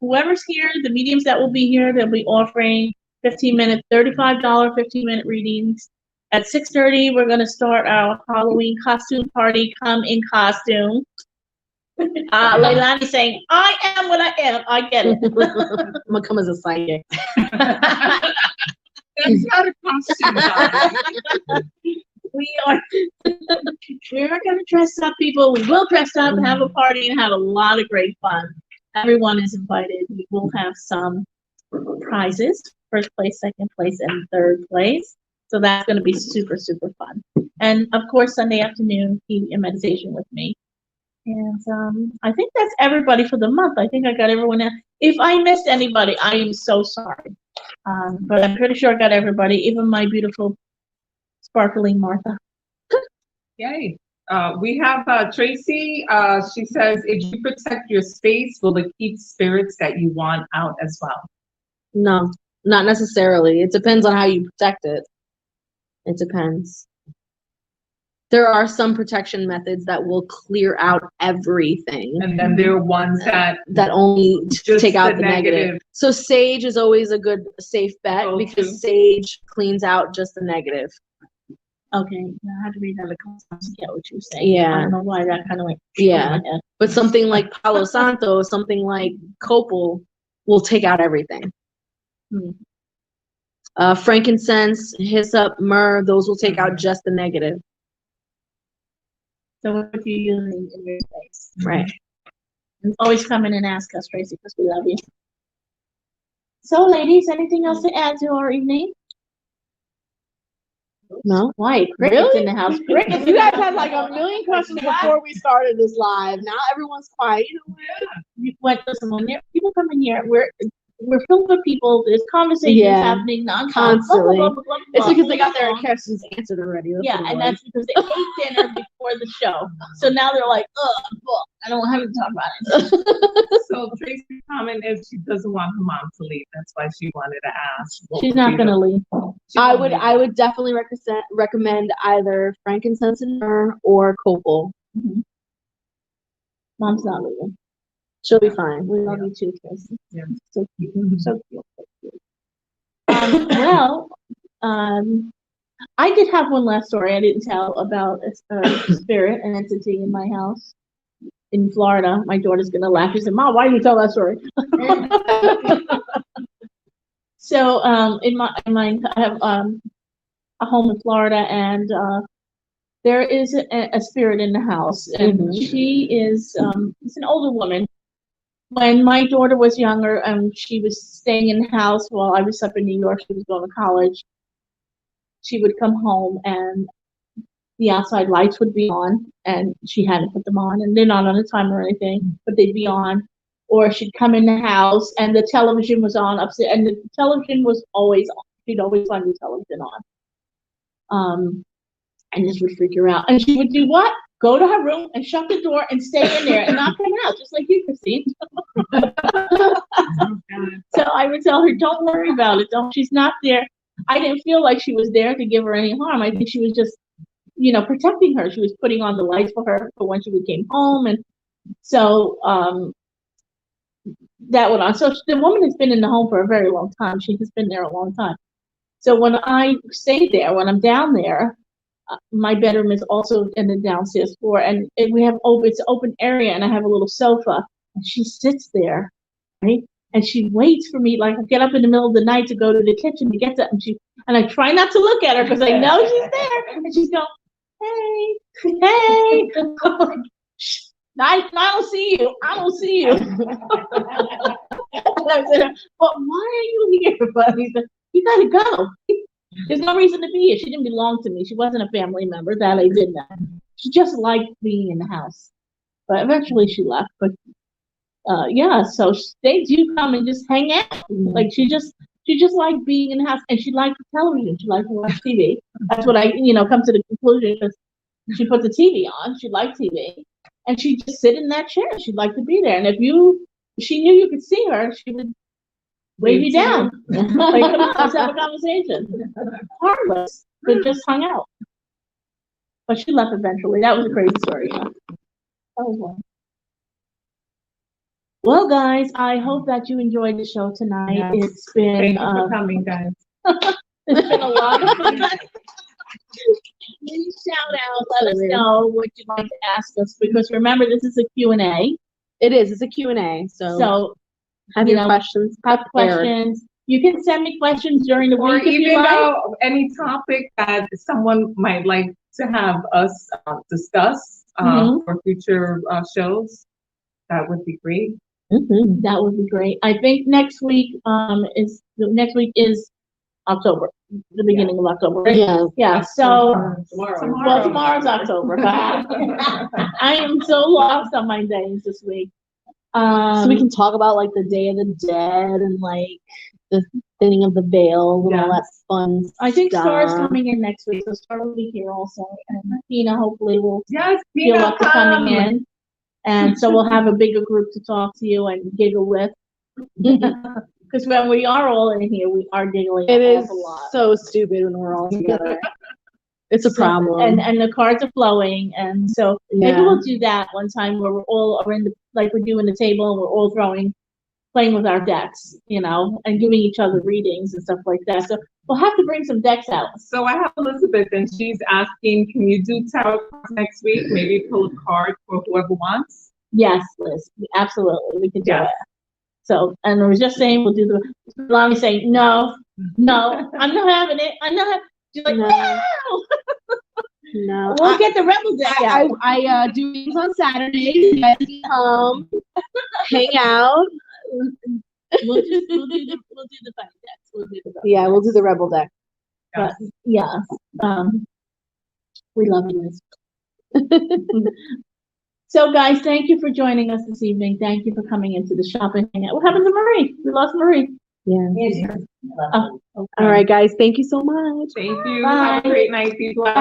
whoever's here, the mediums that will be here, they'll be offering $35 15-minute readings. At 6:30, we're going to start our Halloween costume party. Come in costume. Leilani's saying, I am what I am. I get it. I'm gonna come as a psychic. That's not a costume, darling. We're going to dress up, people. We will dress up, have a party, and have a lot of great fun. Everyone is invited. We will have some prizes, first place, second place, and third place. So that's going to be super, super fun. And of course, Sunday afternoon, tea and meditation with me. And I think that's everybody for the month. I think I got everyone in. If I missed anybody, I am so sorry. But I'm pretty sure I got everybody, even my beautiful, sparkling Martha. Yay. We have Tracy. She says, if you protect your space, will it keep spirits that you want out as well? No, not necessarily. It depends on how you protect it. It depends. There are some protection methods that will clear out everything. And then there are ones that only just take out the the negative. So sage is always a good safe bet because sage cleans out just the negative. Okay, I had to read that because I get what you're saying. Yeah. I don't know why that kind of like. Yeah. But something like Palo Santo, something like copal will take out everything. Frankincense, hyssop, myrrh, those will take out just the negative. So what do you use in your space? Right. And always come in and ask us, Tracy, because we love you. So, ladies, anything else to add to our evening? No. Why? Crickets in the house. Crickets. You guys had like a million questions before we started this live. Now everyone's quiet. You know what? Listen, when people come in here, we're filled with people. There's conversations happening constantly. Blah, blah, blah, it's because they got their questions answered already. That's because they ate dinner before the show. So now they're like, I don't have to talk about it. So Tracy's comment is she doesn't want her mom to leave. That's why she wanted to ask. She's not going to leave. I would definitely recommend either frankincense and myrrh or copal. Mm-hmm. Mom's not leaving. She'll be fine. We love you too, Tracy. Yeah. So cute. So cute. So cute. I did have one last story I didn't tell about a spirit, an entity in my house in Florida. My daughter's gonna laugh. She said, "Mom, why did you tell that story?" So, I have a home in Florida, and there is a spirit in the house, and she is it's an older woman. When my daughter was younger, she was staying in the house while I was up in New York. She was going to college. She would come home and the outside lights would be on, and she hadn't put them on, and they're not on a timer or anything, but they'd be on. Or she'd come in the house and the television was on upstairs, and the television was always on. She'd always find the television on. And this would freak her out. And she would do what? Go to her room and shut the door and stay in there and not come out, just like you, Christine. So I would tell her, don't worry about it. She's not there. I didn't feel like she was there to give her any harm. I think she was just, protecting her. She was putting on the lights for her for when she came home. And so that went on. So the woman has been in the home for a very long time. She has been there a long time. So when I stay there, when I'm down there, my bedroom is also in the downstairs floor, and we have it's an open area, and I have a little sofa, and she sits there, right? And she waits for me, like I get up in the middle of the night to go to the kitchen to get that, and I try not to look at her because I know she's there, and she's going, hey, hey. I don't see you. I don't see you. And I said, but why are you here? But he said, you gotta go. There's no reason to be here. She didn't belong to me. She wasn't a family member. That I did know. She just liked being in the house. But eventually she left. But yeah, so they do come and just hang out. Like she just liked being in the house, and she liked the television. She liked to watch TV. That's what I come to the conclusion, because she put the TV on. She liked TV, and she'd just sit in that chair. She'd like to be there. And if she knew you could see her, she would wave you down. Like, come on, let's have a conversation. Harmless, but just hung out. But she left eventually. That was a crazy story. Yeah. That was one. Well, guys, I hope that you enjoyed the show tonight. Yes. It's been Thank you for coming, guys. it's been a lot of fun. Please shout out, let us know what you'd like to ask us, because remember, this is a Q&A. It is. It's a Q&A. So have your questions. Have questions. You can send me questions during the Or week if you even like. any topic that someone might like to have us discuss Mhm. for future shows. That would be great. That would be great. I think next week is October, the beginning of October. Right? Yeah. Yeah. So Tomorrow. well, tomorrow's October. I am so lost on my days this week. So we can talk about like the Day of the Dead and like the thinning of the veil and all that fun stuff. I think Star's coming in next week, so Star will be here also, and Tina hopefully will Yes, feel Tina, up to coming in, and so we'll have a bigger group to talk to you and giggle with. Because when we are all in here, we are giggling. It is a lot. so stupid when we're all together. It's a problem. And the cards are flowing, and so maybe we'll do that one time where we're all are in the, like we're doing the table, and we're all playing with our decks, and giving each other readings and stuff like that. So we'll have to bring some decks out. So I have Elizabeth, and she's asking, can you do tarot cards next week? Maybe pull a card for whoever wants. Yes, Liz, absolutely, we can do Yes. it. So, and I was just saying, we'll do the. Lonnie saying, no, I'm not having it. I'm not having. She's like, no. No. We'll get the rebel deck out. I do things on Saturdays. You guys can come, hang out. We'll do the funny decks. We'll do the rebel Yeah, we'll do the Rebel deck. But yeah, we love you, Liz. So, guys, thank you for joining us this evening. Thank you for coming into the shop and hanging out. What happened to Marie? We lost Marie. Yeah. Okay. All right, guys. Thank you so much. Thank you. Bye. Have a great night. Be blessed. Bye.